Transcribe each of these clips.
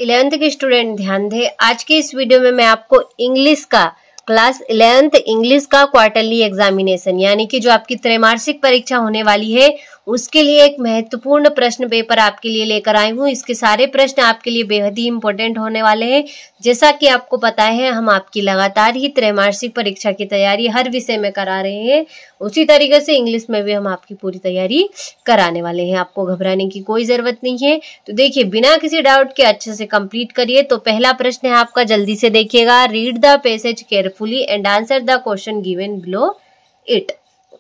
11th के student ध्यान दें। आज के इस वीडियो में मैं आपको इंग्लिश का क्लास 11th इंग्लिश का क्वार्टरली एग्जामिनेशन यानी कि जो आपकी त्रैमासिक परीक्षा होने वाली है उसके लिए एक महत्वपूर्ण प्रश्न पेपर आपके लिए लेकर आई हूँ। इसके सारे प्रश्न आपके लिए बेहद ही इंपॉर्टेंट होने वाले हैं। जैसा कि आपको पता है हम आपकी लगातार ही त्रैमासिक परीक्षा की तैयारी हर विषय में करा रहे हैं, उसी तरीके से इंग्लिश में भी हम आपकी पूरी तैयारी कराने वाले हैं। आपको घबराने की कोई जरूरत नहीं है। तो देखिए, बिना किसी डाउट के अच्छे से कंप्लीट करिए। तो पहला प्रश्न है आपका, जल्दी से देखिएगा। Read the passage carefully and answer the question given below it.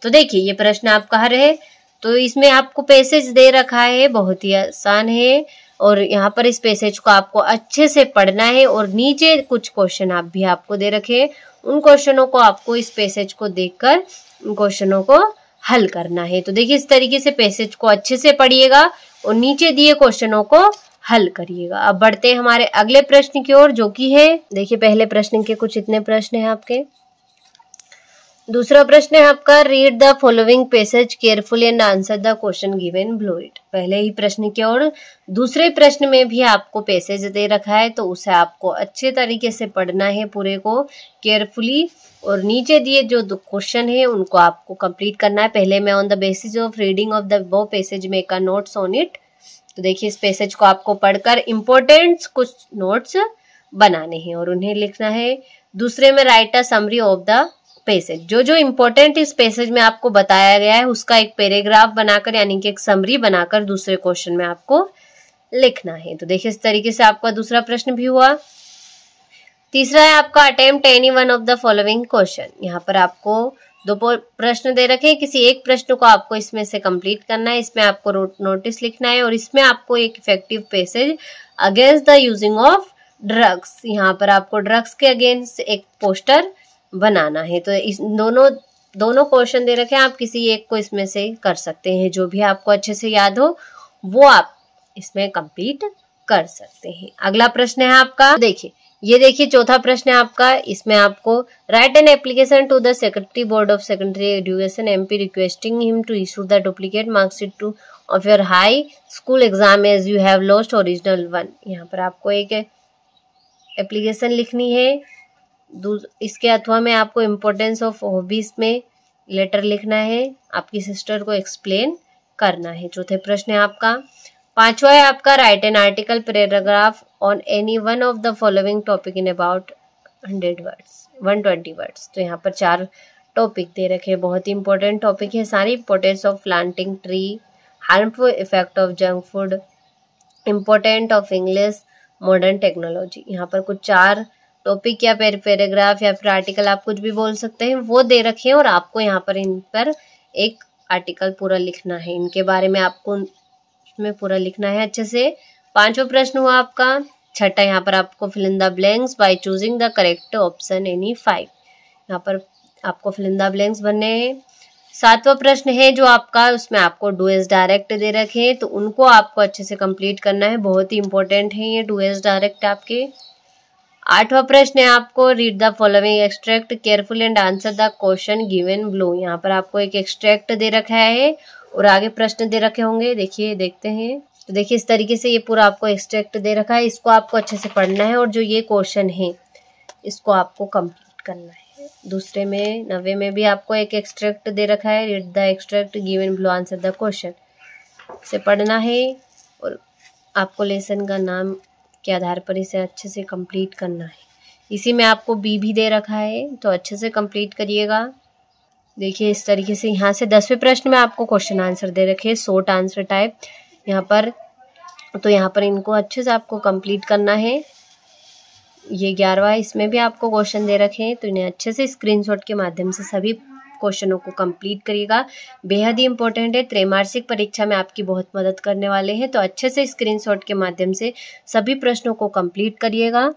तो देखिए, ये प्रश्न आपका हर है। तो इसमें आपको पैसेज दे रखा है, बहुत ही आसान है और यहाँ पर इस पैसेज को आपको अच्छे से पढ़ना है और नीचे कुछ क्वेश्चन आप भी आपको दे रखे हैं, उन क्वेश्चनों को आपको इस पैसेज को देखकर उन क्वेश्चनों को हल करना है। तो देखिए, इस तरीके से पैसेज को अच्छे से पढ़िएगा और नीचे दिए क्वेश्चनों को हल करिएगा। अब बढ़ते हैं हमारे अगले प्रश्न की ओर, जो कि है, देखिए पहले प्रश्न के कुछ इतने प्रश्न हैं आपके। दूसरा प्रश्न है आपका, read the following passage carefully and answer the question given below it. पहले ही प्रश्न की ओर दूसरे प्रश्न में भी आपको पैसेज दे रखा है, तो उसे आपको अच्छे तरीके से पढ़ना है पूरे को केयरफुली, और नीचे दिए जो क्वेश्चन है उनको आपको कंप्लीट करना है। पहले मैं on the basis of reading of the वो passage make a notes on it. तो देखिए, इस पैसेज को आपको पढ़कर इम्पोर्टेंट कुछ नोट्स बनाने हैं और उन्हें लिखना है। दूसरे में right a summary of the passage, जो जो इम्पोर्टेंट इस पैसेज में आपको बताया गया है उसका एक पैराग्राफ बनाकर यानी कि एक समरी बनाकर दूसरे क्वेश्चन में आपको लिखना है। तो देखिए, इस तरीके से आपका दूसरा प्रश्न भी हुआ। तीसरा है आपका, attempt any one of the following question. यहाँ पर आपको दो प्रश्न दे रखे हैं, किसी एक प्रश्न को आपको इसमें से कंप्लीट करना है। इसमें आपको नोटिस लिखना है और इसमें आपको एक effective passage against the using of drugs, यहाँ पर आपको ड्रग्स के अगेंस्ट एक पोस्टर बनाना है। तो इस दोनों क्वेश्चन दे रखे हैं, आप किसी एक को इसमें से कर सकते हैं, जो भी आपको अच्छे से याद हो वो आप इसमें कंप्लीट कर सकते हैं। अगला प्रश्न है आपका, देखिए ये देखिए चौथा प्रश्न है आपका। इसमें आपको write an application to the secretary board of secondary education MP requesting him to issue the duplicate marksheet to of your high school exam as you have lost original one. यहाँ पर आपको एक एप्लीकेशन लिखनी है। इसके अथवा में आपको इम्पोर्टेंस ऑफ हॉबीज में लेटर लिखना है, आपकी सिस्टर को एक्सप्लेन करना है। चौथे प्रश्न है आपका। पांचवा है आपका, right an article paragraph on any one of the following topic in about 120 words. तो यहाँ पर 4 टॉपिक दे रखे, बहुत ही इंपॉर्टेंट टॉपिक है सारी। Importance of planting tree, harmful effect of junk food, important of English, modern technology. यहाँ पर कुछ 4 टॉपिक या पैराग्राफ या फिर आर्टिकल, आप कुछ भी बोल सकते हैं, वो दे रखे हैं और आपको यहाँ पर इन पर एक आर्टिकल पूरा लिखना है। इनके बारे में आपको इसमें पूरा लिखना है अच्छे से। पांचवा प्रश्न हुआ आपका। छठा, यहाँ पर आपको fill in the blanks by choosing the correct option any 5। यहाँ पर आपको फिल इन द ब्लैंक्स भरने हैं। सातवां प्रश्न है जो आपका, उसमें आपको डू एज डायरेक्ट दे रखे हैं, तो उनको आपको अच्छे से कंप्लीट करना है। बहुत ही इंपॉर्टेंट है ये डू एज डायरेक्ट आपके। आठवां प्रश्न है आपको, read the following extract carefully and answer the question given below. यहाँ पर आपको एक एक्सट्रैक्ट दे रखा है और आगे प्रश्न दे रखे होंगे, देखिए देखते हैं। तो देखिए, इस तरीके से ये पूरा आपको एक्सट्रैक्ट दे रखा है, इसको आपको अच्छे से पढ़ना है और जो ये क्वेश्चन है इसको आपको कंप्लीट करना है। दूसरे में 90 में भी आपको एक एक्सट्रैक्ट दे रखा है, read the extract given below answer the question, इसे पढ़ना है और आपको लेसन का नाम के आधार पर इसे अच्छे से कंप्लीट करना है। इसी में आपको बी भी दे रखा है, तो अच्छे से कंप्लीट करिएगा। देखिए, इस तरीके से यहाँ से 10वें प्रश्न में आपको क्वेश्चन आंसर दे रखे हैं, शॉर्ट आंसर टाइप यहाँ पर। तो यहाँ पर इनको अच्छे से आपको कंप्लीट करना है। ये 11वां, इसमें भी आपको क्वेश्चन दे रखे हैं, तो इन्हें अच्छे से स्क्रीनशॉट के माध्यम से सभी क्वेश्चनों को कंप्लीट करिएगा। बेहद ही इंपॉर्टेंट है, त्रैमासिक परीक्षा में आपकी बहुत मदद करने वाले हैं। तो अच्छे से स्क्रीनशॉट के माध्यम से सभी प्रश्नों को कंप्लीट करिएगा।